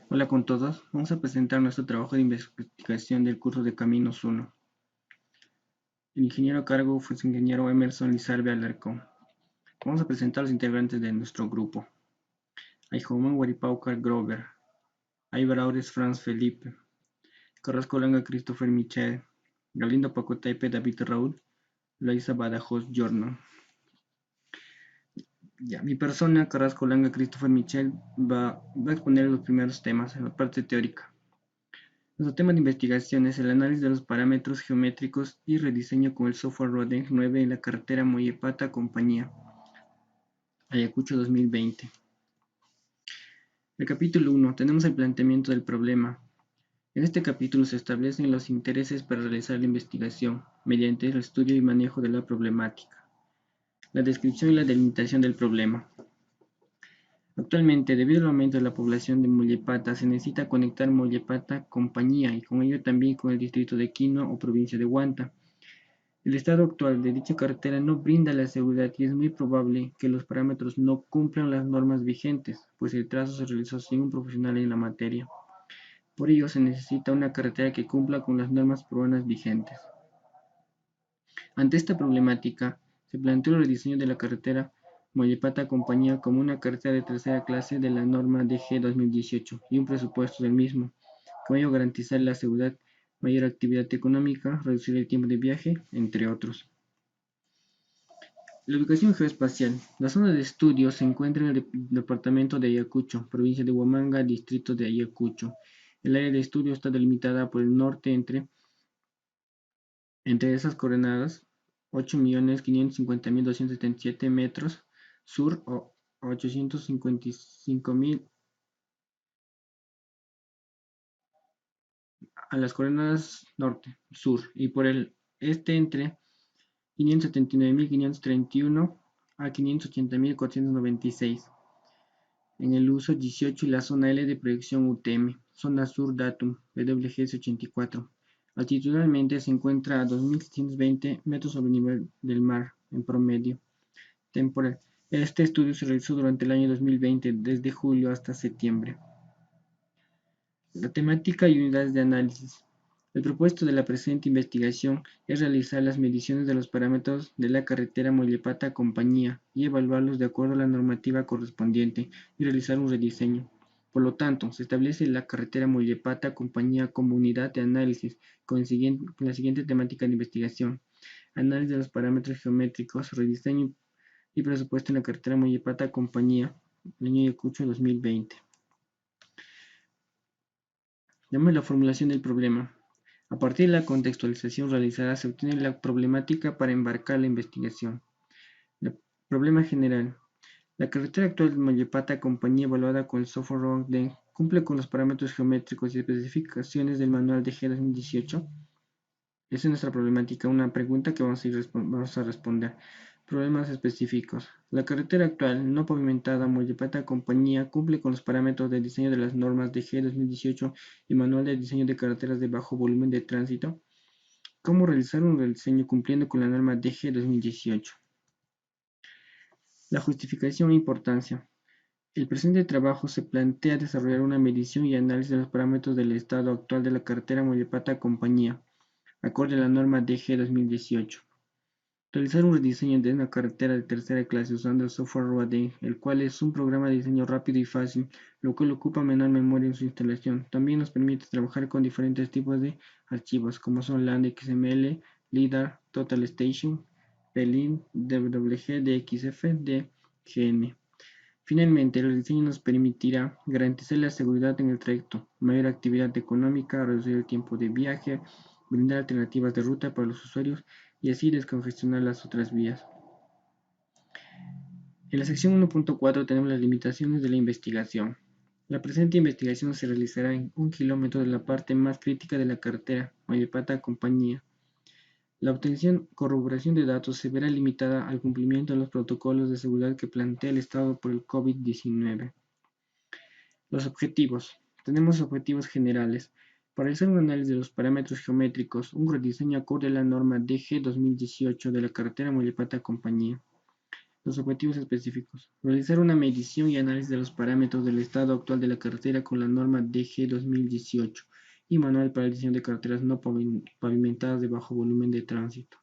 Hola con todos, vamos a presentar nuestro trabajo de investigación del curso de Caminos 1. El ingeniero a cargo fue su ingeniero Emerson Lizarbe Alarcón. Vamos a presentar a los integrantes de nuestro grupo. Ayjomón Guaripaucar Grover, Aybraures Franz Felipe, Carrasco Langa Christopher Michel, Galindo Pacotaipe David Raúl, Loisa Badajoz Giorno. Mi persona, Carrasco Langa Christopher Michel, va a exponer los primeros temas en la parte teórica. Nuestro tema de investigación es el análisis de los parámetros geométricos y rediseño con el software Rodeng 9 en la carretera Mollepata Compañía, Ayacucho 2020. El capítulo 1. Tenemos el planteamiento del problema. En este capítulo se establecen los intereses para realizar la investigación mediante el estudio y manejo de la problemática, la descripción y la delimitación del problema. Actualmente, debido al aumento de la población de Mollepata, se necesita conectar Mollepata Compañía y con ello también con el distrito de Quino o provincia de Huanta. El estado actual de dicha carretera no brinda la seguridad y es muy probable que los parámetros no cumplan las normas vigentes, pues el trazo se realizó sin un profesional en la materia. Por ello se necesita una carretera que cumpla con las normas urbanas vigentes. Ante esta problemática, se planteó el rediseño de la carretera Mollepata Compañía como una carretera de tercera clase de la norma DG 2018 y un presupuesto del mismo, con ello garantizar la seguridad, mayor actividad económica, reducir el tiempo de viaje, entre otros. La ubicación geoespacial. La zona de estudio se encuentra en el departamento de Ayacucho, provincia de Huamanga, distrito de Ayacucho. El área de estudio está delimitada por el norte entre esas coordenadas 8.550.277 metros, sur 855.000 a las coordenadas norte, sur, y por el este entre 579.531 a 580.496. En el uso 18 y la zona L de proyección UTM, zona sur datum WGS84. Altitudinalmente se encuentra a 2.620 metros sobre el nivel del mar en promedio. Temporal. Este estudio se realizó durante el año 2020, desde julio hasta septiembre. La temática y unidades de análisis. El propósito de la presente investigación es realizar las mediciones de los parámetros de la carretera Mollepata Compañía y evaluarlos de acuerdo a la normativa correspondiente y realizar un rediseño. Por lo tanto, se establece la carretera Mollepata Compañía como unidad de análisis con la siguiente temática de investigación: análisis de los parámetros geométricos, rediseño y presupuesto en la carretera Mollepata Compañía, año Ayacucho 2020. Damos la formulación del problema. A partir de la contextualización realizada se obtiene la problemática para embarcar la investigación. El problema general. La carretera actual de Mollepata Compañía evaluada con el software Rodeng cumple con los parámetros geométricos y especificaciones del manual de G 2018. Esa es nuestra problemática, una pregunta que vamos a responder. Problemas específicos. La carretera actual, no pavimentada Mollepata Compañía, cumple con los parámetros de diseño de las normas de G 2018 y Manual de Diseño de Carreteras de Bajo Volumen de Tránsito. ¿Cómo realizar un rediseño cumpliendo con la norma DG 2018? La justificación e importancia. El presente trabajo se plantea desarrollar una medición y análisis de los parámetros del estado actual de la carretera Mollepata Compañía, acorde a la norma DG 2018. Realizar un rediseño de una carretera de tercera clase usando el software Rodeng, el cual es un programa de diseño rápido y fácil, lo cual ocupa menor memoria en su instalación. También nos permite trabajar con diferentes tipos de archivos, como son LAN, XML, LIDAR, Total Station, PLIN, DWG, DXF, DGN. Finalmente, el rediseño nos permitirá garantizar la seguridad en el trayecto, mayor actividad económica, reducir el tiempo de viaje, brindar alternativas de ruta para los usuarios y así descongestionar las otras vías. En la sección 1.4 tenemos las limitaciones de la investigación. La presente investigación se realizará en 1 kilómetro de la parte más crítica de la carretera Mollepata Compañía. La obtención corroboración de datos se verá limitada al cumplimiento de los protocolos de seguridad que plantea el Estado por el COVID-19. Los objetivos. Tenemos objetivos generales. Para realizar un análisis de los parámetros geométricos, un rediseño acorde a la norma DG 2018 de la carretera Mollepata Compañía. Los objetivos específicos. Realizar una medición y análisis de los parámetros del estado actual de la carretera con la norma DG 2018 y manual para el diseño de carreteras no pavimentadas de bajo volumen de tránsito.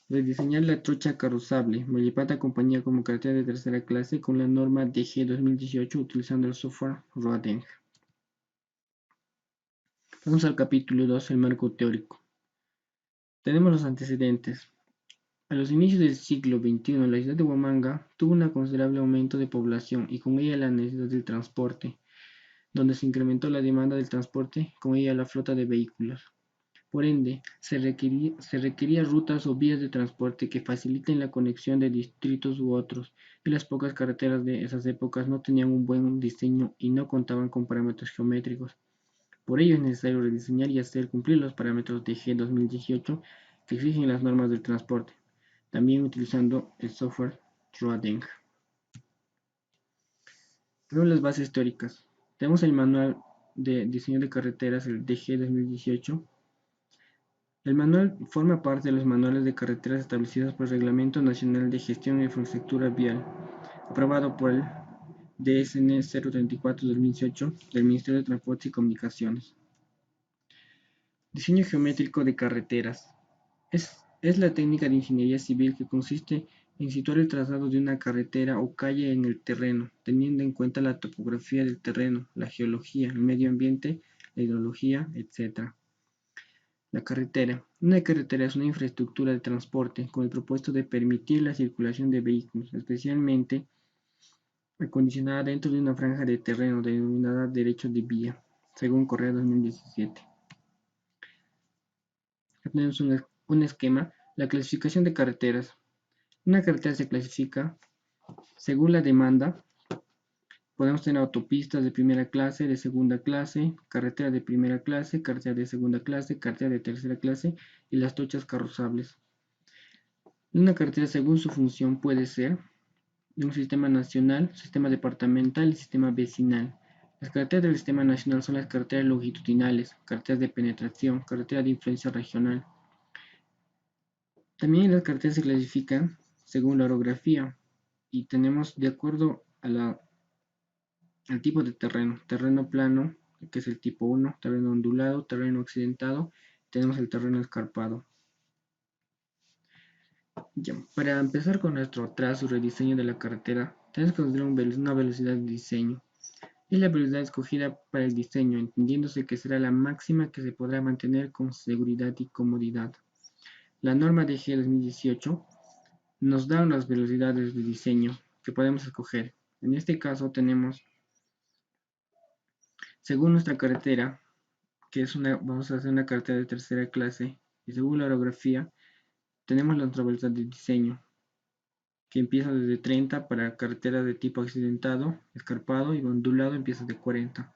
Rediseñar la trocha carrozable, Malipata compañía como carretera de tercera clase con la norma DG 2018 utilizando el software Roadeng. Vamos al capítulo 2, el marco teórico. Tenemos los antecedentes. A los inicios del siglo XXI, la ciudad de Huamanga tuvo un considerable aumento de población y con ella la necesidad del transporte, donde se incrementó la demanda del transporte, con ella la flota de vehículos. Por ende, se requería rutas o vías de transporte que faciliten la conexión de distritos u otros, y las pocas carreteras de esas épocas no tenían un buen diseño y no contaban con parámetros geométricos. Por ello es necesario rediseñar y hacer cumplir los parámetros de G 2018 que exigen las normas del transporte, también utilizando el software Roadeng. Tenemos las bases teóricas. Tenemos el manual de diseño de carreteras, el DG 2018. El manual forma parte de los manuales de carreteras establecidos por el Reglamento Nacional de Gestión de Infraestructura Vial, aprobado por el DSN 034-2018 del Ministerio de Transporte y Comunicaciones. Diseño geométrico de carreteras. Es la técnica de ingeniería civil que consiste en situar el trazado de una carretera o calle en el terreno, teniendo en cuenta la topografía del terreno, la geología, el medio ambiente, la hidrología, etc. La carretera. Una carretera es una infraestructura de transporte con el propósito de permitir la circulación de vehículos, especialmente acondicionada dentro de una franja de terreno denominada derecho de vía, según Correa 2017. Aquí tenemos un esquema. La clasificación de carreteras. Una carretera se clasifica según la demanda. Podemos tener autopistas de primera clase, de segunda clase, carretera de primera clase, carretera de segunda clase, carretera de tercera clase y las trochas carrozables. Una carretera, según su función, puede ser de un sistema nacional, sistema departamental y sistema vecinal. Las carreteras del sistema nacional son las carreteras longitudinales, carreteras de penetración, carreteras de influencia regional. También las carreteras se clasifican según la orografía y tenemos de acuerdo al tipo de terreno. Terreno plano, que es el tipo 1, terreno ondulado, terreno accidentado, tenemos el terreno escarpado. Ya, para empezar con nuestro trazo y rediseño de la carretera, tenemos que considerar una velocidad de diseño. Es la velocidad escogida para el diseño, entendiéndose que será la máxima que se podrá mantener con seguridad y comodidad. La norma de G 2018 nos da unas velocidades de diseño que podemos escoger. En este caso tenemos, según nuestra carretera, que es vamos a hacer una carretera de tercera clase, y según la orografía, tenemos nuestra velocidad de diseño, que empieza desde 30 para carretera de tipo accidentado, escarpado y ondulado empieza de 40.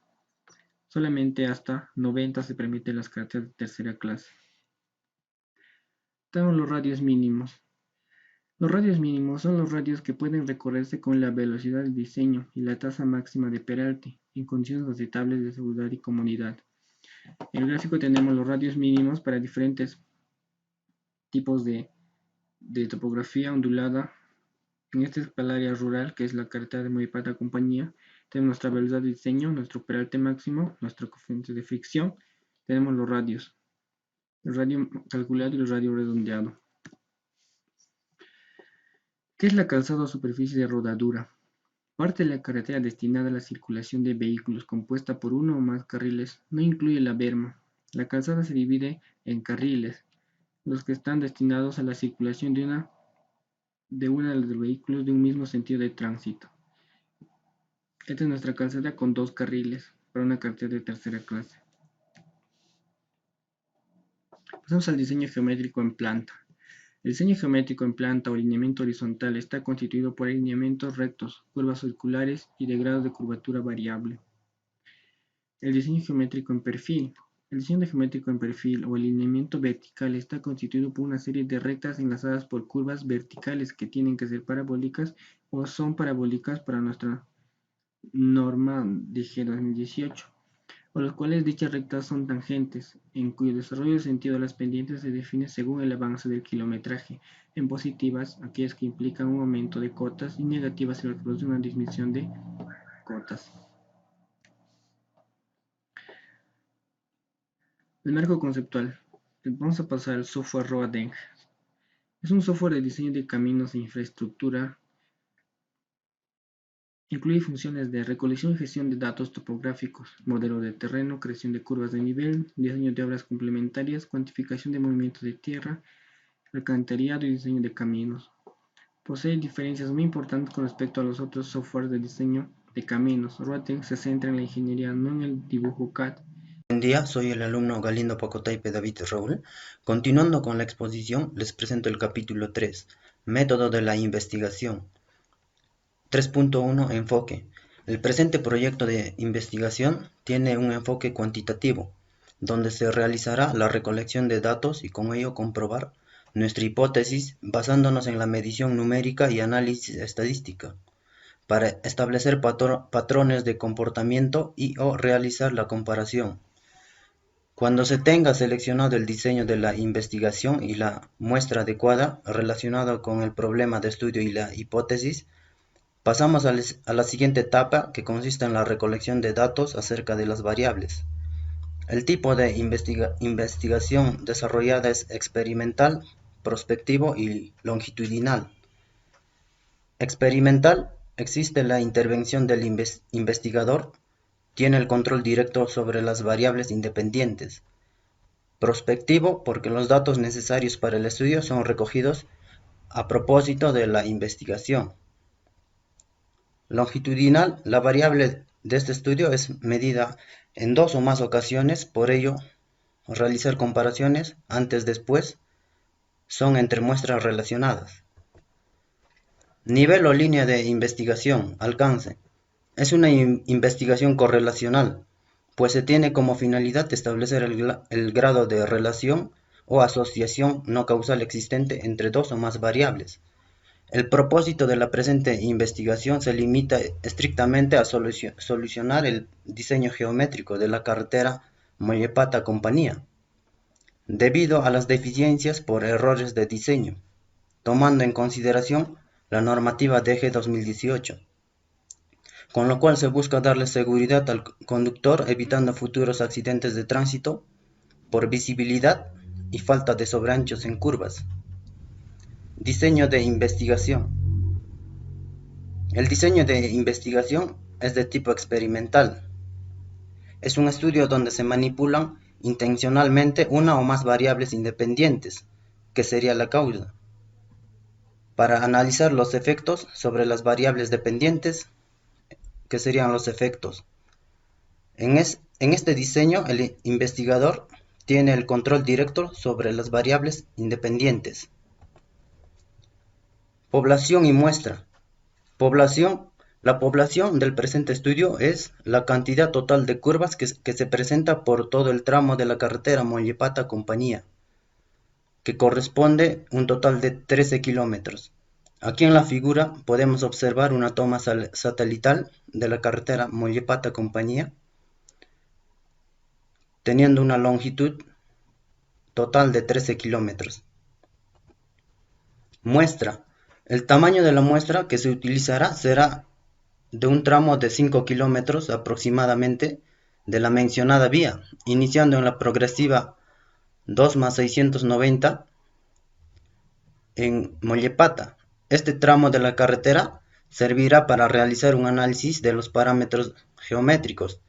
Solamente hasta 90 se permiten las carreteras de tercera clase. Tenemos los radios mínimos. Los radios mínimos son los radios que pueden recorrerse con la velocidad de diseño y la tasa máxima de peralte en condiciones aceptables de seguridad y comodidad. En el gráfico tenemos los radios mínimos para diferentes tipos de topografía ondulada. En esta es para el área rural, que es la carretera de Malipata compañía. Tenemos nuestra velocidad de diseño, nuestro peralte máximo, nuestro coeficiente de fricción. Tenemos los radios, el radio calculado y el radio redondeado. ¿Qué es la calzada o superficie de rodadura? Parte de la carretera destinada a la circulación de vehículos compuesta por uno o más carriles no incluye la berma. La calzada se divide en carriles, los que están destinados a la circulación de una de los vehículos de un mismo sentido de tránsito. Esta es nuestra calzada con 2 carriles para una carretera de tercera clase. Pasamos al diseño geométrico en planta. El diseño geométrico en planta o alineamiento horizontal está constituido por alineamientos rectos, curvas circulares y de grado de curvatura variable. El diseño geométrico en perfil. El diseño geométrico en perfil o alineamiento vertical está constituido por una serie de rectas enlazadas por curvas verticales que tienen que ser parabólicas o son parabólicas para nuestra norma de G 2018. o los cuales dichas rectas son tangentes, en cuyo desarrollo el sentido de las pendientes se define según el avance del kilometraje. En positivas, aquellas que implican un aumento de cotas, y negativas si las produce una disminución de cotas. El marco conceptual. Vamos a pasar al software ROADENG. Es un software de diseño de caminos e infraestructura. Incluye funciones de recolección y gestión de datos topográficos, modelo de terreno, creación de curvas de nivel, diseño de obras complementarias, cuantificación de movimientos de tierra, alcantarillado y diseño de caminos. Posee diferencias muy importantes con respecto a los otros softwares de diseño de caminos. ROADENG se centra en la ingeniería, no en el dibujo CAD. Buen día, soy el alumno Galindo Pacotaipe David Raúl. Continuando con la exposición, les presento el capítulo 3, Método de la investigación. 3.1 Enfoque. El presente proyecto de investigación tiene un enfoque cuantitativo, donde se realizará la recolección de datos y con ello comprobar nuestra hipótesis basándonos en la medición numérica y análisis estadística, para establecer patrones de comportamiento y o realizar la comparación. Cuando se tenga seleccionado el diseño de la investigación y la muestra adecuada relacionada con el problema de estudio y la hipótesis, pasamos a la siguiente etapa, que consiste en la recolección de datos acerca de las variables. El tipo de investigación desarrollada es experimental, prospectivo y longitudinal. Experimental: existe la intervención del investigador, tiene el control directo sobre las variables independientes. Prospectivo, porque los datos necesarios para el estudio son recogidos a propósito de la investigación. Longitudinal: la variable de este estudio es medida en dos o más ocasiones, por ello, realizar comparaciones antes-después son entre muestras relacionadas. Nivel o línea de investigación, alcance. Es una investigación correlacional, pues se tiene como finalidad establecer el grado de relación o asociación no causal existente entre dos o más variables. El propósito de la presente investigación se limita estrictamente a solucionar el diseño geométrico de la carretera Mollepata-Compañía, debido a las deficiencias por errores de diseño, tomando en consideración la normativa DG 2018. Con lo cual se busca darle seguridad al conductor, evitando futuros accidentes de tránsito por visibilidad y falta de sobreanchos en curvas. Diseño de investigación. El diseño de investigación es de tipo experimental. Es un estudio donde se manipulan intencionalmente una o más variables independientes, que sería la causa, para analizar los efectos sobre las variables dependientes, que serían los efectos. En este diseño, el investigador tiene el control directo sobre las variables independientes. Población y muestra. Población. La población del presente estudio es la cantidad total de curvas que se presenta por todo el tramo de la carretera Mollepata-Compañía, que corresponde a un total de 13 kilómetros. Aquí en la figura podemos observar una toma satelital de la carretera Mollepata-Compañía, teniendo una longitud total de 13 kilómetros. Muestra. El tamaño de la muestra que se utilizará será de un tramo de 5 kilómetros aproximadamente de la mencionada vía, iniciando en la progresiva 2+690 en Mollepata. Este tramo de la carretera servirá para realizar un análisis de los parámetros geométricos,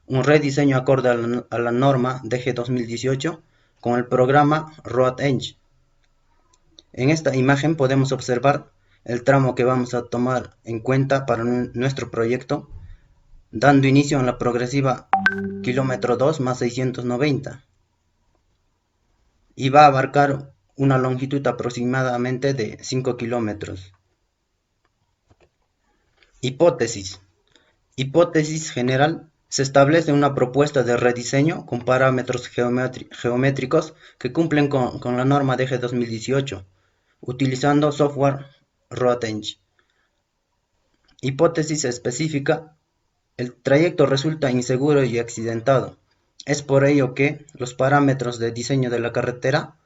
un rediseño acorde a la norma DG 2018 con el programa ROADENG. En esta imagen podemos observar el tramo que vamos a tomar en cuenta para nuestro proyecto, dando inicio en la progresiva kilómetro 2+690, y va a abarcar una longitud aproximadamente de 5 kilómetros. Hipótesis. Hipótesis general. Se establece una propuesta de rediseño con parámetros geométricos que cumplen con la norma DG 2018, utilizando software ROADENG. Hipótesis específica. El trayecto resulta inseguro y accidentado. Es por ello que los parámetros de diseño de la carretera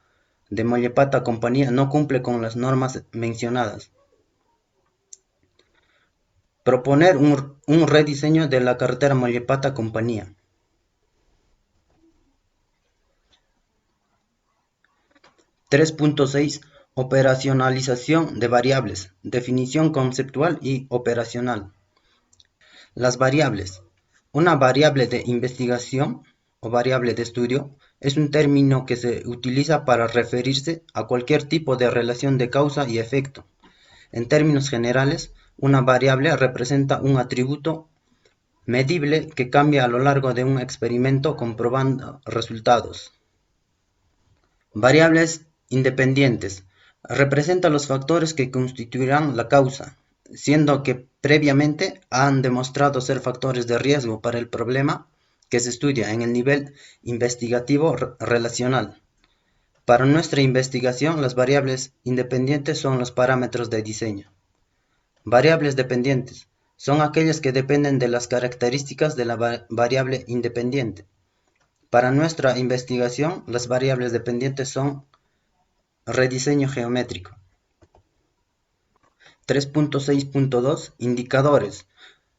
de Mollepata Compañía no cumple con las normas mencionadas. Proponer un rediseño de la carretera Mollepata Compañía. 3.6 Operacionalización de variables. Definición conceptual y operacional. Las variables. Una variable de investigación o variable de estudio es un término que se utiliza para referirse a cualquier tipo de relación de causa y efecto. En términos generales, una variable representa un atributo medible que cambia a lo largo de un experimento comprobando resultados. Variables independientes. Representa los factores que constituirán la causa, siendo que previamente han demostrado ser factores de riesgo para el problema que se estudia en el nivel investigativo relacional. Para nuestra investigación, las variables independientes son los parámetros de diseño. Variables dependientes son aquellas que dependen de las características de la variable independiente. Para nuestra investigación, las variables dependientes son rediseño geométrico. 3.6.2 Indicadores.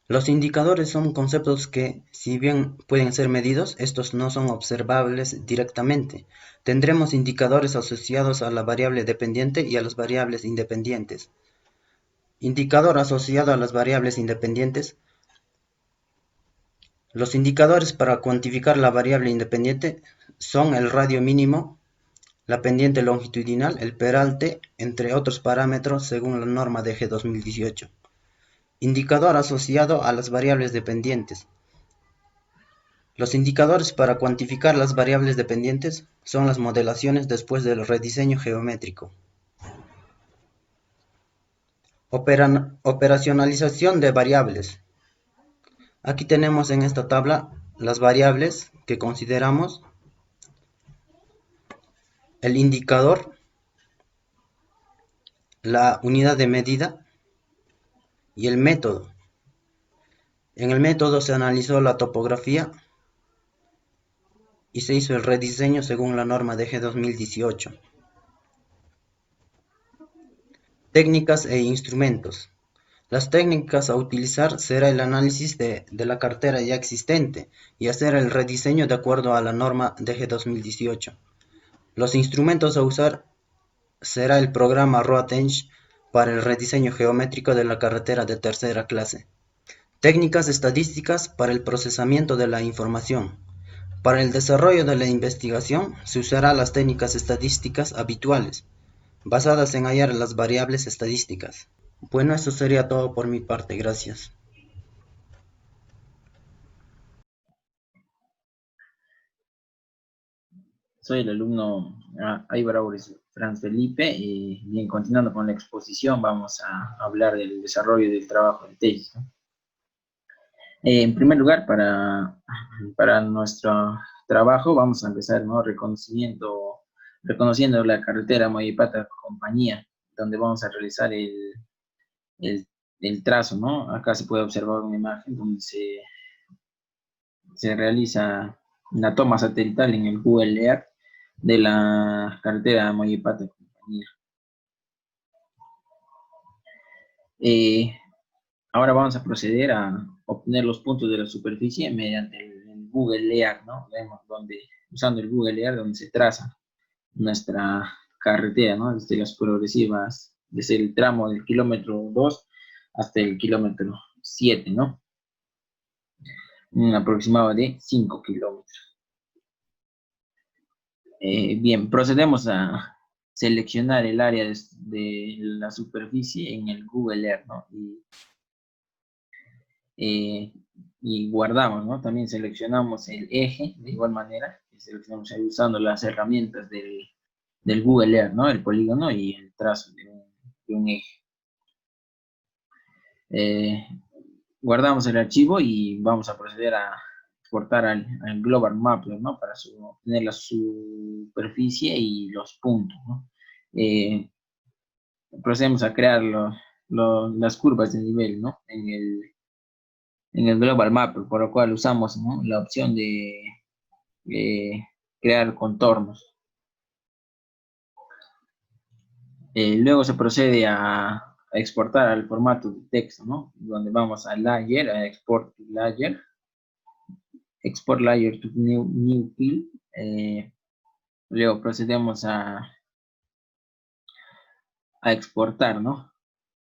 Los indicadores son conceptos que, si bien pueden ser medidos, estos no son observables directamente. Tendremos indicadores asociados a la variable dependiente y a las variables independientes. Indicador asociado a las variables independientes. Los indicadores para cuantificar la variable independiente son el radio mínimo, la pendiente longitudinal, el peralte, entre otros parámetros según la norma DG 2018. Indicador asociado a las variables dependientes. Los indicadores para cuantificar las variables dependientes son las modelaciones después del rediseño geométrico. Operacionalización de variables. Aquí tenemos en esta tabla las variables que consideramos, el indicador, la unidad de medida y el método. En el método se analizó la topografía y se hizo el rediseño según la norma DG 2018. Técnicas e instrumentos. Las técnicas a utilizar será el análisis de la cartera ya existente y hacer el rediseño de acuerdo a la norma DG 2018. Los instrumentos a usar será el programa RoadEng para el rediseño geométrico de la carretera de tercera clase. Técnicas estadísticas para el procesamiento de la información. Para el desarrollo de la investigación se usará las técnicas estadísticas habituales, basadas en hallar las variables estadísticas. Bueno, eso sería todo por mi parte, gracias. Soy el alumno Aybarauris Franz Felipe y bien, continuando con la exposición, vamos a hablar del desarrollo del trabajo de tesis, ¿no? En primer lugar, para nuestro trabajo vamos a empezar, ¿no? reconociendo la carretera Mollepata Compañía, donde vamos a realizar el, el trazo, ¿no? Acá se puede observar una imagen donde se realiza una toma satelital en el Google Earth de la carretera Mollepata Compañía. Ahora vamos a proceder a obtener los puntos de la superficie mediante el Google Earth, ¿no? Vemos usando el Google Earth donde se traza nuestra carretera, ¿no? Desde las progresivas, desde el tramo del kilómetro 2 hasta el kilómetro 7, ¿no? Un aproximado de 5 kilómetros. Bien, procedemos a seleccionar el área de la superficie en el Google Earth, ¿no? Y guardamos, ¿no? También seleccionamos el eje de igual manera, seleccionamos ahí usando las herramientas del Google Earth, ¿no? El polígono y el trazo de un eje. Guardamos el archivo y vamos a proceder a exportar al Global Mapper, ¿no? Para obtener la superficie y los puntos, ¿no? Procedemos a crear las curvas de nivel, ¿no? en el Global Mapper, por lo cual usamos, ¿no?, la opción de crear contornos. Luego se procede a exportar al formato de texto, ¿no?, donde vamos a Layer, a Export Layer, Export Layer to New Field. Luego procedemos a exportar, ¿no?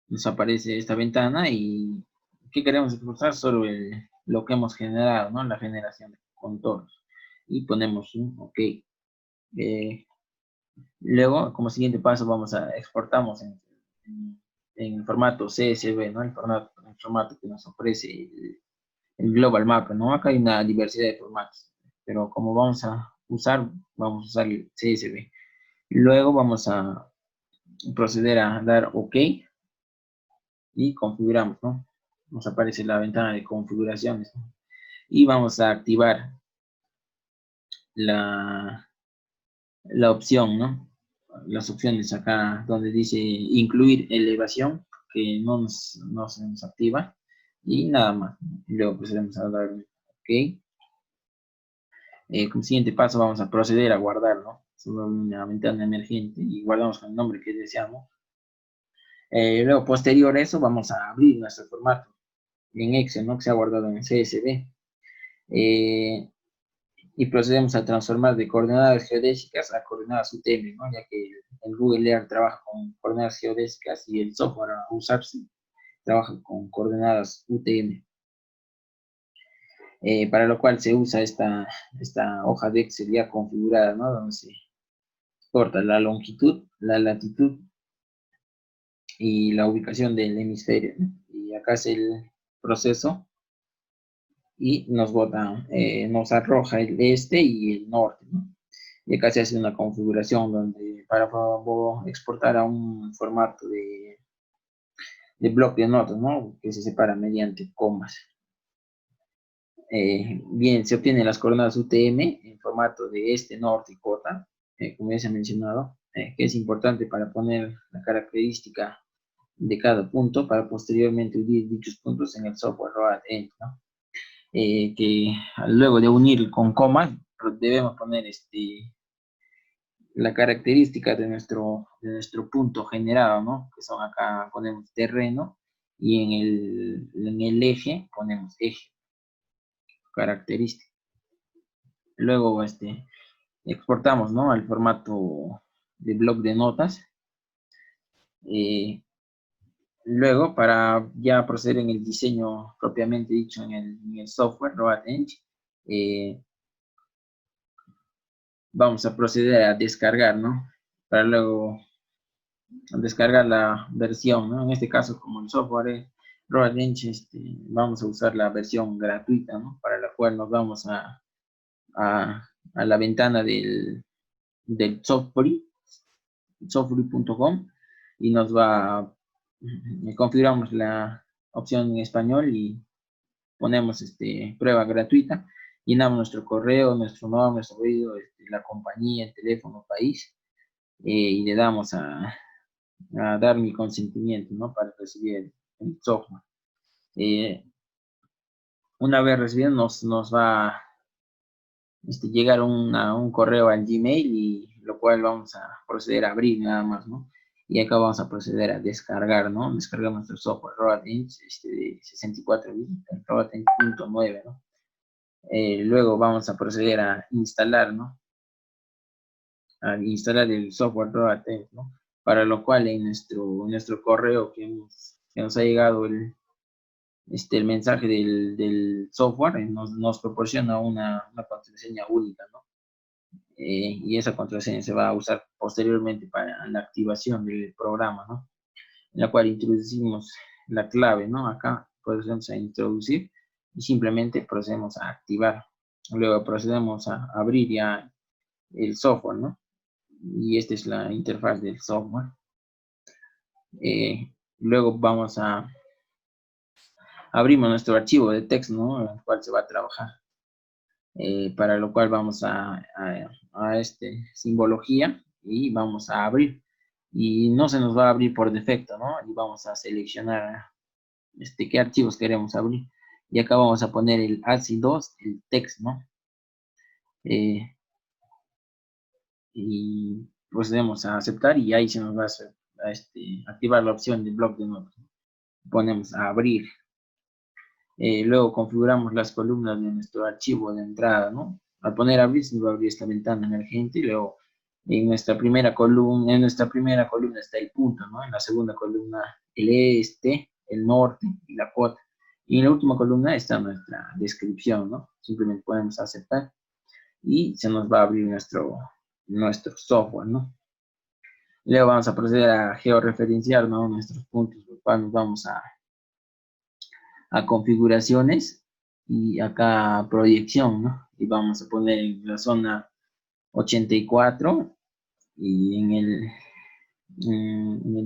Nos aparece esta ventana y ¿qué queremos exportar? Solo lo que hemos generado, ¿no? La generación de contornos. Y ponemos un OK. Luego, como siguiente paso, exportamos en el formato CSV, ¿no? El formato que nos ofrece el Global Mapper, ¿no? Acá hay una diversidad de formatos, pero como vamos a usar el CSV. Luego vamos a proceder a dar OK y configuramos, ¿no? Nos aparece la ventana de configuraciones, ¿no? Y vamos a activar la opción, ¿no? Las opciones acá donde dice incluir elevación, que no se nos activa, y nada más. Luego procedemos a dar OK. Como siguiente paso vamos a proceder a guardar, ¿no? Sobre una ventana emergente y guardamos con el nombre que deseamos. Luego, posterior a eso, vamos a abrir nuestro formato en Excel, ¿no?, que se ha guardado en CSV. Y procedemos a transformar de coordenadas geodésicas a coordenadas UTM, ¿no?, ya que el Google Earth trabaja con coordenadas geodésicas y el software a usarse trabaja con coordenadas UTM. Para lo cual se usa esta hoja de Excel ya configurada, ¿no?, donde se corta la longitud, la latitud y la ubicación del hemisferio, ¿no? Y acá es el proceso y nos nos arroja el este y el norte, ¿no? Y acá se hace una configuración donde para exportar a un formato de bloque de notas, ¿no?, que se separa mediante comas. Bien, se obtienen las coordenadas UTM en formato de este, norte y cota, como ya se ha mencionado, que es importante para poner la característica de cada punto para posteriormente unir dichos puntos en el software RoadEng, ¿no? Que luego de unir con comas debemos poner la característica de nuestro punto generado, ¿no?, que son acá ponemos terreno y en el eje ponemos eje característica. Luego exportamos, ¿no?, al formato de bloc de notas. Luego, para ya proceder en el diseño propiamente dicho en el software RoadEng, vamos a proceder a descargar, ¿no?, para luego descargar la versión, ¿no? En este caso, como el software es RoadEng, vamos a usar la versión gratuita, ¿no?, para la cual nos vamos a la ventana del software.com y nos configuramos la opción en español y ponemos prueba gratuita, llenamos nuestro correo, nuestro nombre, nuestro apellido, la compañía, el teléfono, país, y le damos a dar mi consentimiento, ¿no?, para recibir el software. Una vez recibido nos va a llegar un correo al Gmail, y lo cual vamos a proceder a abrir nada más, ¿no? Y acá vamos a proceder a descargar, ¿no? Descargar nuestro software RoadEng de 64 bits, el RoadEng.9, ¿no? Luego vamos a proceder a instalar, ¿no?, a instalar el software RoadEng, ¿no?, para lo cual en nuestro correo que nos ha llegado el mensaje del software, nos proporciona una contraseña única, ¿no? Y esa contraseña se va a usar posteriormente para la activación del programa, ¿no?, en la cual introducimos la clave, ¿no? Acá procedemos a introducir y simplemente procedemos a activar. Luego procedemos a abrir ya el software, ¿no? Y esta es la interfaz del software. Luego abrimos nuestro archivo de texto, ¿no?, en el cual se va a trabajar. Para lo cual vamos a simbología y vamos a abrir. Y no se nos va a abrir por defecto, ¿no? Y vamos a seleccionar qué archivos queremos abrir. Y acá vamos a poner el ASCII2, el text, ¿no? Y procedemos a aceptar y ahí se nos va a activar la opción de bloc de notas. Ponemos a abrir. Luego configuramos las columnas de nuestro archivo de entrada, ¿no? Al poner abrir se nos va a abrir esta ventana emergente y luego en nuestra primera columna está el punto, ¿no? En la segunda columna el este, el norte y la cuota. Y en la última columna está nuestra descripción, ¿no? Simplemente podemos aceptar y se nos va a abrir nuestro software, ¿no? Luego vamos a proceder a georreferenciar, ¿no? Nuestros puntos, los cuales nos vamos a configuraciones y acá a proyección, ¿no? Y vamos a poner en la zona 84 y en el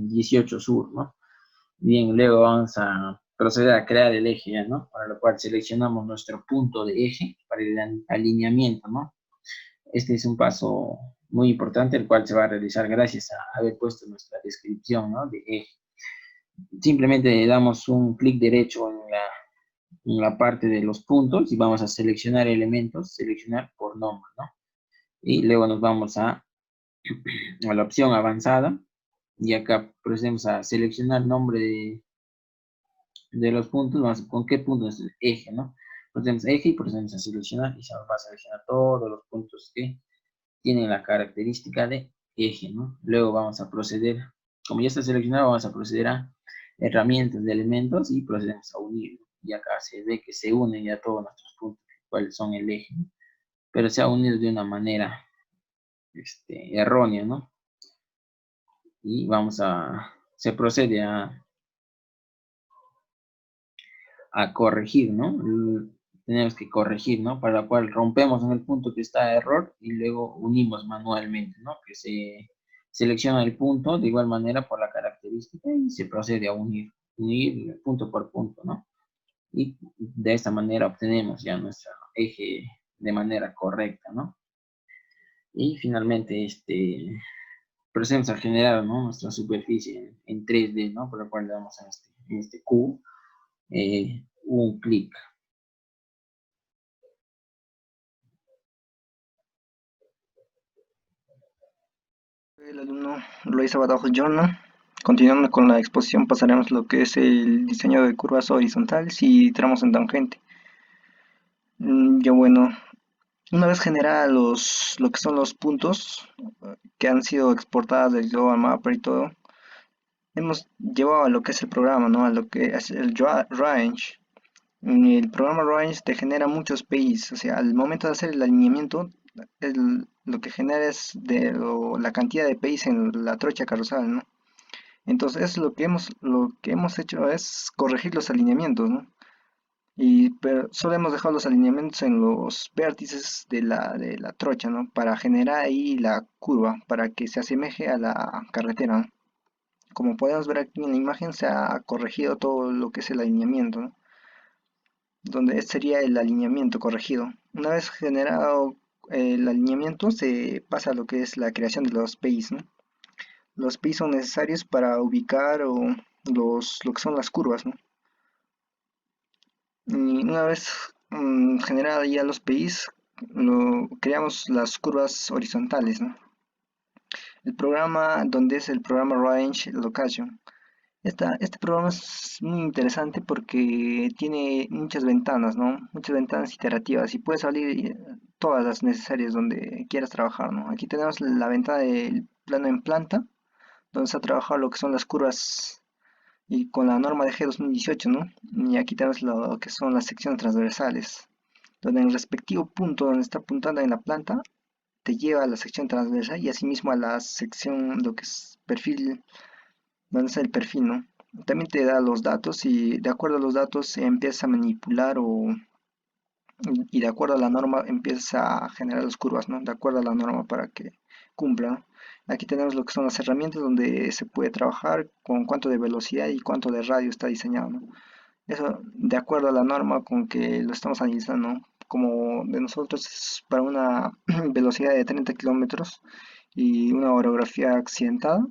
18 sur, ¿no? Bien, luego vamos a proceder a crear el eje, ya, ¿no? Para lo cual seleccionamos nuestro punto de eje para el alineamiento, ¿no? Este es un paso muy importante, el cual se va a realizar gracias a haber puesto nuestra descripción, ¿no? De eje. Simplemente damos un clic derecho en la parte de los puntos y vamos a seleccionar elementos, seleccionar por nombre, ¿no? Y luego nos vamos a la opción avanzada y acá procedemos a seleccionar nombre de los puntos, vamos con qué punto es el eje, ¿no? Procedemos a eje y procedemos a seleccionar y se nos va a seleccionar todos los puntos que tienen la característica de eje, ¿no? Luego vamos a proceder, como ya está seleccionado, vamos a proceder a herramientas de elementos y procedemos a unir. Y acá se ve que se unen ya todos nuestros puntos, cuáles son el eje, ¿no? Pero se ha unido de una manera errónea, ¿no? Y se procede a corregir, ¿no? Tenemos que corregir, ¿no? Para la cual rompemos en el punto que está error y luego unimos manualmente, ¿no? Que se selecciona el punto de igual manera por la característica y se procede a unir punto por punto, ¿no? Y de esta manera obtenemos ya nuestro eje de manera correcta, ¿no? Y finalmente, procedemos a generar, ¿no? Nuestra superficie en 3D, ¿no? Por lo cual le damos a este cubo un clic. El alumno Loisa Badajo Jorna. Continuando con la exposición, pasaremos lo que es el diseño de curvas horizontales y tramos en tangente. Ya bueno, una vez generados lo que son los puntos que han sido exportadas del Global Mapper y todo, hemos llevado a lo que es el programa, ¿no? A lo que es el Range. El programa Range te genera muchos PIs, o sea, al momento de hacer el alineamiento, lo que genera es la cantidad de PIs en la trocha carrozal, ¿no? Entonces lo que hemos hecho es corregir los alineamientos, ¿no? Pero solo hemos dejado los alineamientos en los vértices de la trocha, ¿no? Para generar ahí la curva, para que se asemeje a la carretera, ¿no? Como podemos ver aquí en la imagen, se ha corregido todo lo que es el alineamiento, ¿no? Donde sería el alineamiento corregido. Una vez generado el alineamiento, se pasa a lo que es la creación de los PIs, ¿no? Los PIs son necesarios para ubicar lo que son las curvas, ¿no? Y una vez generadas ya los PIs, creamos las curvas horizontales, ¿no? El programa donde es el programa Range Location. Este programa es muy interesante porque tiene muchas ventanas, ¿no? Muchas ventanas iterativas y puedes abrir todas las necesarias donde quieras trabajar, ¿no? Aquí tenemos la ventana del plano en planta, donde se ha trabajado lo que son las curvas y con la norma de G 2018, ¿no? Y aquí tenemos lo que son las secciones transversales, donde en el respectivo punto donde está apuntando en la planta, te lleva a la sección transversal y asimismo a la sección, lo que es perfil, donde está el perfil, ¿no? También te da los datos y de acuerdo a los datos se empieza a manipular y de acuerdo a la norma empieza a generar las curvas, ¿no? De acuerdo a la norma para que cumpla, ¿no? Aquí tenemos lo que son las herramientas donde se puede trabajar con cuánto de velocidad y cuánto de radio está diseñado, ¿no? Eso de acuerdo a la norma con que lo estamos analizando, ¿no? Como de nosotros es para una velocidad de 30 kilómetros y una orografía accidentada,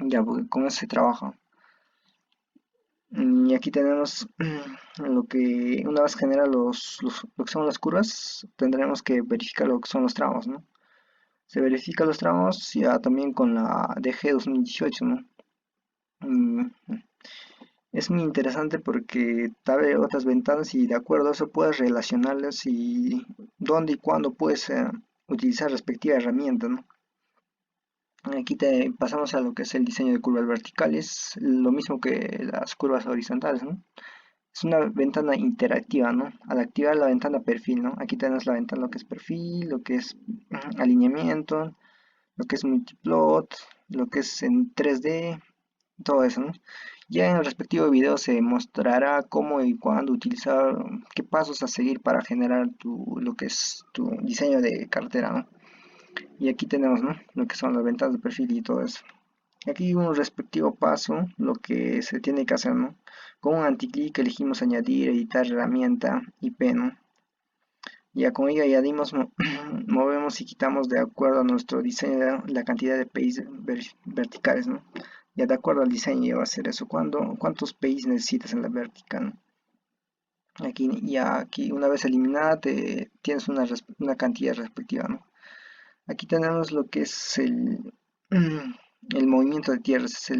ya pues, con eso se trabaja. Y aquí tenemos lo que una vez genera lo que son las curvas, tendremos que verificar lo que son los tramos, ¿no? Se verifica los tramos ya también con la DG 2018, ¿no? Mm, Es muy interesante porque te abre otras ventanas y de acuerdo a eso puedes relacionarlas y dónde y cuándo puedes utilizar respectiva herramienta, ¿no? Aquí pasamos a lo que es el diseño de curvas verticales, lo mismo que las curvas horizontales, ¿no? Es una ventana interactiva, ¿no? Al activar la ventana perfil, ¿no? Aquí tenemos la ventana lo que es perfil, lo que es alineamiento, lo que es multiplot, lo que es en 3D, todo eso, ¿no? Ya en el respectivo video se mostrará cómo y cuándo utilizar, qué pasos a seguir para generar lo que es tu diseño de cartera, ¿no? Y aquí tenemos, ¿no? Lo que son las ventanas de perfil y todo eso. Aquí un respectivo paso, lo que se tiene que hacer, ¿no? Con un anticlic elegimos añadir, editar herramienta IP, ¿no? Ya con ello añadimos, movemos y quitamos de acuerdo a nuestro diseño la cantidad de PIs verticales, ¿no? Ya de acuerdo al diseño va a ser eso. ¿Cuántos PIs necesitas en la vertical, ¿no? Aquí una vez eliminada tienes una cantidad respectiva, ¿no? Aquí tenemos lo que es el movimiento de tierras,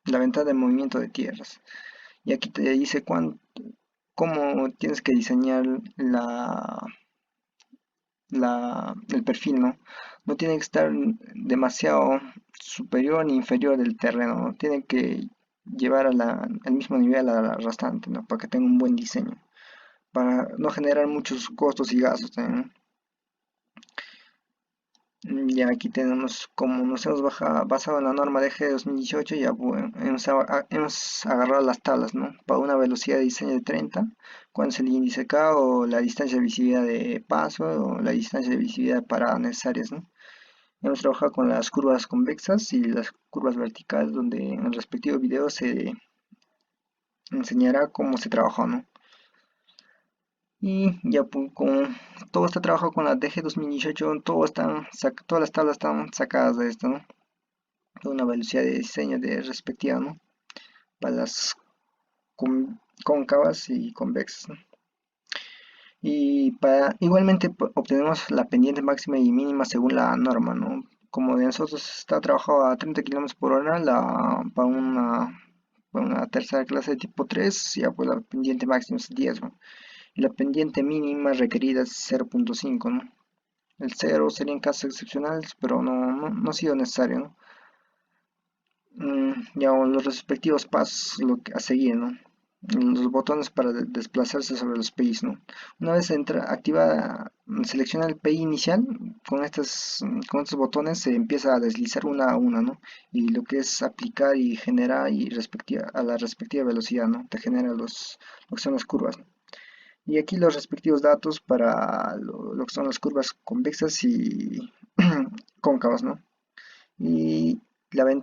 la ventana de movimiento de tierras. Y aquí te dice cómo tienes que diseñar el perfil, ¿no? No tiene que estar demasiado superior ni inferior del terreno, ¿no? Tiene que llevar al mismo nivel a la restante, ¿no? Para que tenga un buen diseño, para no generar muchos costos y gastos también, ¿no? Ya aquí tenemos, como nos hemos basado en la norma de G 2018, ya bueno, hemos agarrado las tablas, ¿no? Para una velocidad de diseño de 30, cuál es el índice K o la distancia de visibilidad de paso o la distancia de visibilidad para necesarias, ¿no? Hemos trabajado con las curvas convexas y las curvas verticales, donde en el respectivo video se enseñará cómo se trabajó, ¿no? Y ya como todo está trabajado con la DG 2018, todas las tablas están sacadas de esto, ¿no? De una velocidad de diseño de respectiva, ¿no? Para las cóncavas y convexas, ¿no? Y igualmente obtenemos la pendiente máxima y mínima según la norma, ¿no? Como de nosotros está trabajado a 30 km por hora, para una tercera clase de tipo 3, ya pues la pendiente máxima es 10, ¿no? Y la pendiente mínima requerida es 0.5, ¿no? El 0 sería en casos excepcionales, pero no ha sido necesario, ¿no? Ya los respectivos pasos a seguir, ¿no? Los botones para desplazarse sobre los PIs, ¿no? Una vez selecciona el PI inicial, con estos botones se empieza a deslizar una a una, ¿no? Y lo que es aplicar y generar a la respectiva velocidad, ¿no? Te genera lo que son las curvas, ¿no? Y aquí los respectivos datos para lo que son las curvas convexas y cóncavas, ¿no? Y,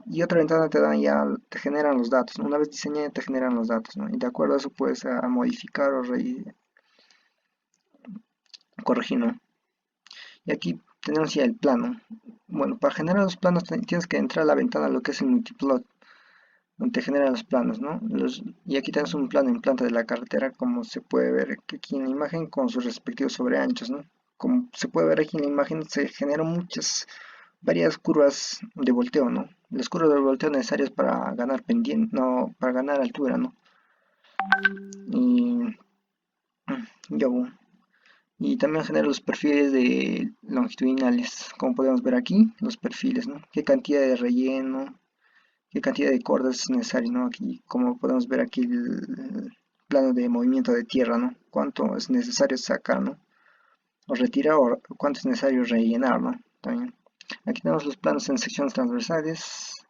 y otra ventana te generan los datos, ¿no? Una vez diseñada te generan los datos, ¿no? Y de acuerdo a eso puedes modificar o corregir, ¿no? Y aquí tenemos ya el plano. Bueno, para generar los planos tienes que entrar a la ventana lo que es el multiplot, donde te generan los planos, ¿no? Y aquí tenemos un plano en planta de la carretera, como se puede ver aquí en la imagen, con sus respectivos sobreanchos, ¿no? Como se puede ver aquí en la imagen, se generan varias curvas de volteo, ¿no? Las curvas de volteo necesarias para ganar pendiente, no, para ganar altura, ¿no? Y, ya, y también genera los perfiles de longitudinales, como podemos ver aquí, los perfiles, ¿no? Qué cantidad de relleno, qué cantidad de cordas es necesario, ¿no? Aquí, como podemos ver aquí el plano de movimiento de tierra, ¿no? Cuánto es necesario sacar, ¿no? O retirar, o cuánto es necesario rellenar, ¿no? También. Aquí tenemos los planos en secciones transversales.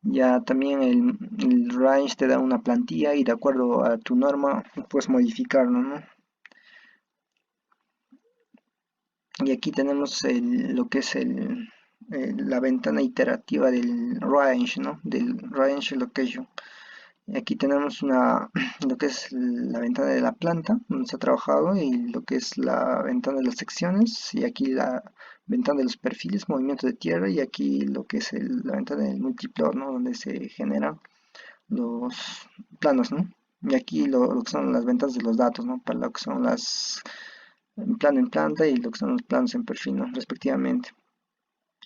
Ya también el range te da una plantilla y de acuerdo a tu norma puedes modificarlo, ¿no? Y aquí tenemos lo que es la ventana iterativa del range, ¿no? Del range location. Y aquí tenemos lo que es la ventana de la planta, donde se ha trabajado, y lo que es la ventana de las secciones, y aquí la ventana de los perfiles, movimiento de tierra, y aquí lo que es la ventana del multiplot, ¿no? Donde se generan los planos, ¿no? Y aquí lo que son las ventas de los datos, ¿no? Para lo que son las plano en planta y lo que son los planos en perfil, ¿no? Respectivamente.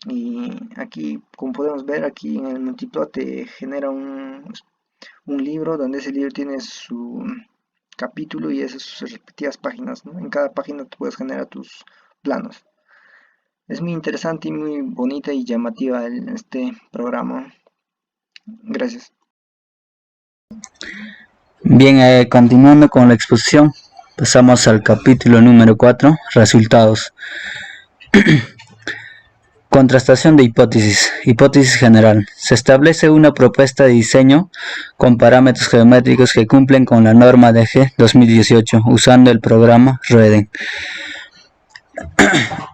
Y aquí, como podemos ver, aquí en el multiplot te genera un libro donde ese libro tiene su capítulo y esas sus respectivas páginas, ¿no? En cada página tú puedes generar tus planos. Es muy interesante y muy bonita y llamativa este programa. Gracias. Bien, continuando con la exposición, pasamos al capítulo número 4, resultados. Contrastación de hipótesis. Hipótesis general. Se establece una propuesta de diseño con parámetros geométricos que cumplen con la norma DG 2018 usando el programa Roeden.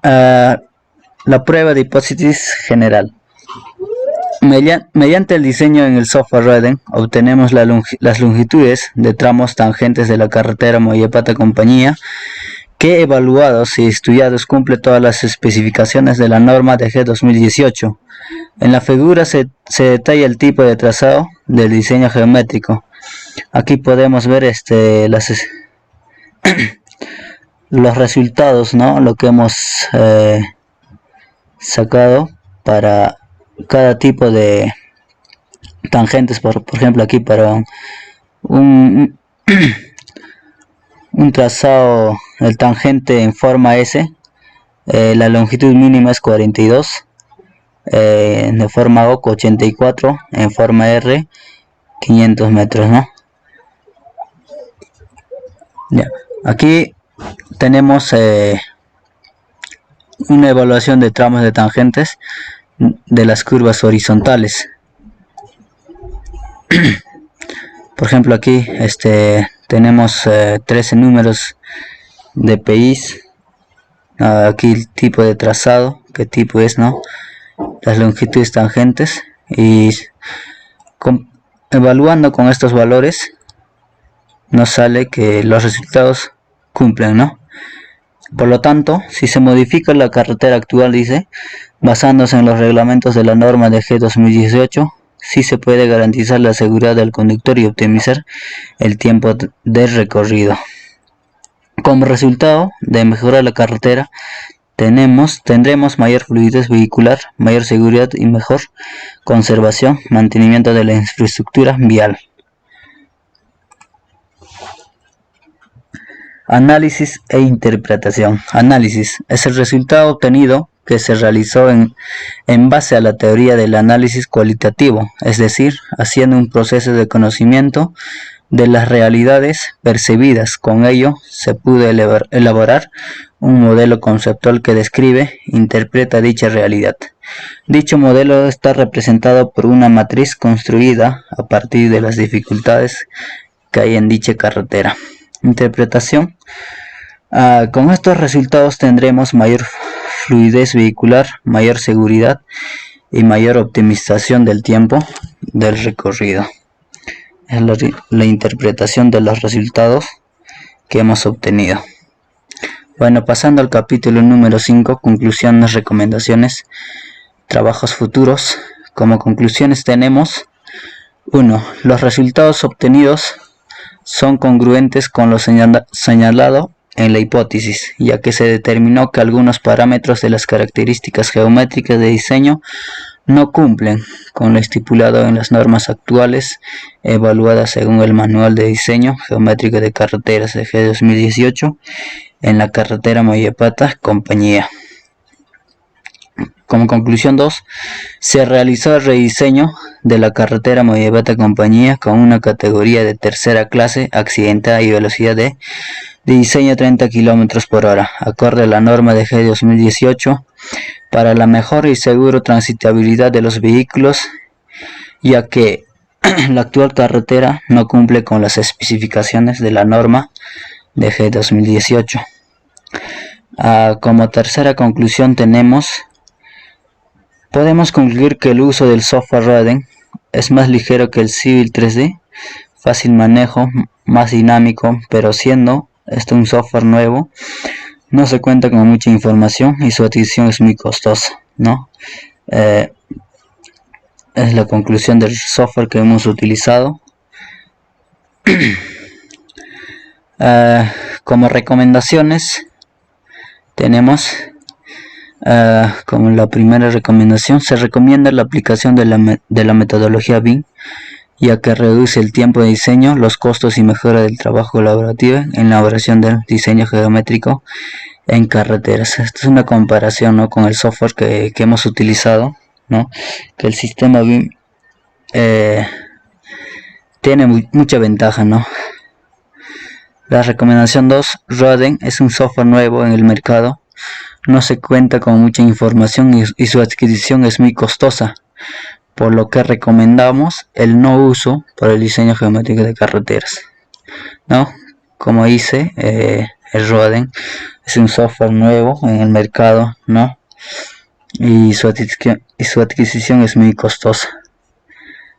La prueba de hipótesis general. Mediante el diseño en el software Roeden, obtenemos las longitudes de tramos tangentes de la carretera Moyepata-Compañía, que evaluados y estudiados cumple todas las especificaciones de la norma DG 2018. En la figura se detalla el tipo de trazado del diseño geométrico. Aquí podemos ver los resultados, ¿no? Lo que hemos sacado para cada tipo de tangentes, por ejemplo aquí para un trazado, el tangente en forma S, la longitud mínima es 42, de forma OC 84, en forma R 500 metros, ¿no? Ya. Aquí tenemos una evaluación de tramos de tangentes de las curvas horizontales. Por ejemplo aquí tenemos 13 números de PIs. Aquí el tipo de trazado, qué tipo es, ¿no? Las longitudes tangentes, y evaluando con estos valores nos sale que los resultados cumplen, ¿no? Por lo tanto, si se modifica la carretera actual, dice, basándose en los reglamentos de la norma de G 2018, sí se puede garantizar la seguridad del conductor y optimizar el tiempo de recorrido. Como resultado de mejorar la carretera, tendremos mayor fluidez vehicular, mayor seguridad y mejor conservación, mantenimiento de la infraestructura vial. Análisis e interpretación. Análisis es el resultado obtenido que se realizó en base a la teoría del análisis cualitativo, es decir, haciendo un proceso de conocimiento de las realidades percibidas. Con ello se pudo elaborar un modelo conceptual que describe e interpreta dicha realidad. Dicho modelo está representado por una matriz construida a partir de las dificultades que hay en dicha carretera. Interpretación. Con estos resultados tendremos mayor fluidez vehicular, mayor seguridad y mayor optimización del tiempo del recorrido. Es la interpretación de los resultados que hemos obtenido. Bueno, pasando al capítulo número 5, conclusiones, recomendaciones, trabajos futuros. Como conclusiones tenemos: 1. Los resultados obtenidos son congruentes con lo señalado en la hipótesis, ya que se determinó que algunos parámetros de las características geométricas de diseño no cumplen con lo estipulado en las normas actuales evaluadas según el Manual de Diseño Geométrico de Carreteras de G 2018 en la carretera Moyepata-Compañía. Como conclusión 2, se realizó el rediseño de la carretera Moyepata-Compañía con una categoría de tercera clase accidentada y velocidad de diseño 30 km por hora, acorde a la norma de G 2018, para la mejor y segura transitabilidad de los vehículos, ya que la actual carretera no cumple con las especificaciones de la norma de G 2018. Como tercera conclusión podemos concluir que el uso del software Roeden es más ligero que el Civil 3D, fácil manejo, más dinámico, pero siendo esto un software nuevo, no se cuenta con mucha información y su adquisición es muy costosa, ¿no? Es la conclusión del software que hemos utilizado. Como recomendaciones tenemos como la primera recomendación, se recomienda la aplicación de la metodología BIM, ya que reduce el tiempo de diseño, los costos y mejora del trabajo colaborativo en la elaboración del diseño geométrico en carreteras. Esta es una comparación, ¿no?, con el software que hemos utilizado, ¿no?, que el sistema BIM tiene mucha ventaja, ¿no? La recomendación 2, Roden es un software nuevo en el mercado, no se cuenta con mucha información y su adquisición es muy costosa, por lo que recomendamos el no uso para el diseño geométrico de carreteras, ¿no? Como dice, el Roden es un software nuevo en el mercado, ¿no?, y su adquisición es muy costosa.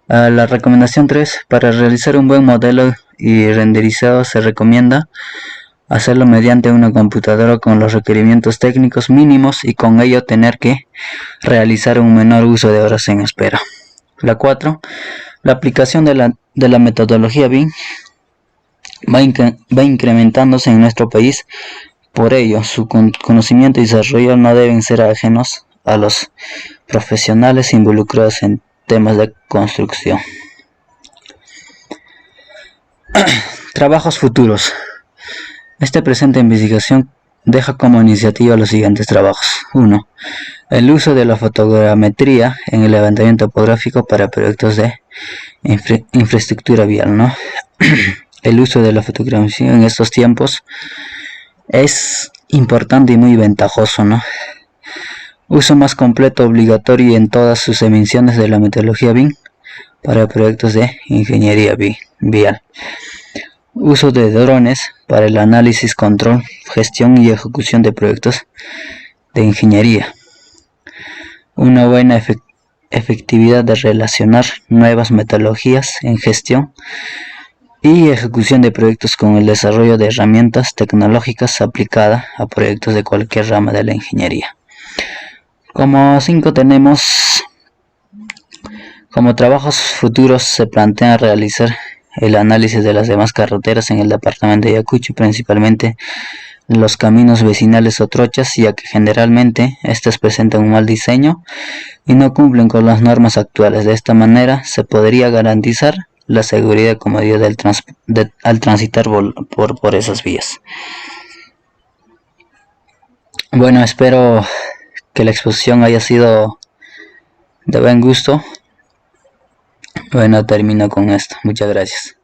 La recomendación 3, para realizar un buen modelo y renderizado se recomienda hacerlo mediante una computadora con los requerimientos técnicos mínimos y con ello tener que realizar un menor uso de horas en espera. La 4, la aplicación de la metodología BIM va incrementándose en nuestro país, por ello su conocimiento y desarrollo no deben ser ajenos a los profesionales involucrados en temas de construcción. Trabajos futuros. Esta presente investigación deja como iniciativa los siguientes trabajos. 1. El uso de la fotogrametría en el levantamiento topográfico para proyectos de infraestructura vial, ¿no? El uso de la fotogrametría en estos tiempos es importante y muy ventajoso, ¿no? Uso más completo, obligatorio en todas sus emisiones de la metodología BIM para proyectos de ingeniería vial. Uso de drones para el análisis, control, gestión y ejecución de proyectos de ingeniería. Una buena efectividad de relacionar nuevas metodologías en gestión y ejecución de proyectos con el desarrollo de herramientas tecnológicas aplicadas a proyectos de cualquier rama de la ingeniería. Como 5 tenemos, como trabajos futuros se plantea realizar el análisis de las demás carreteras en el departamento de Ayacucho, principalmente los caminos vecinales o trochas, ya que generalmente estas presentan un mal diseño y no cumplen con las normas actuales. De esta manera se podría garantizar la seguridad y comodidad al transitar por esas vías. Bueno, espero que la exposición haya sido de buen gusto. Bueno, termino con esto. Muchas gracias.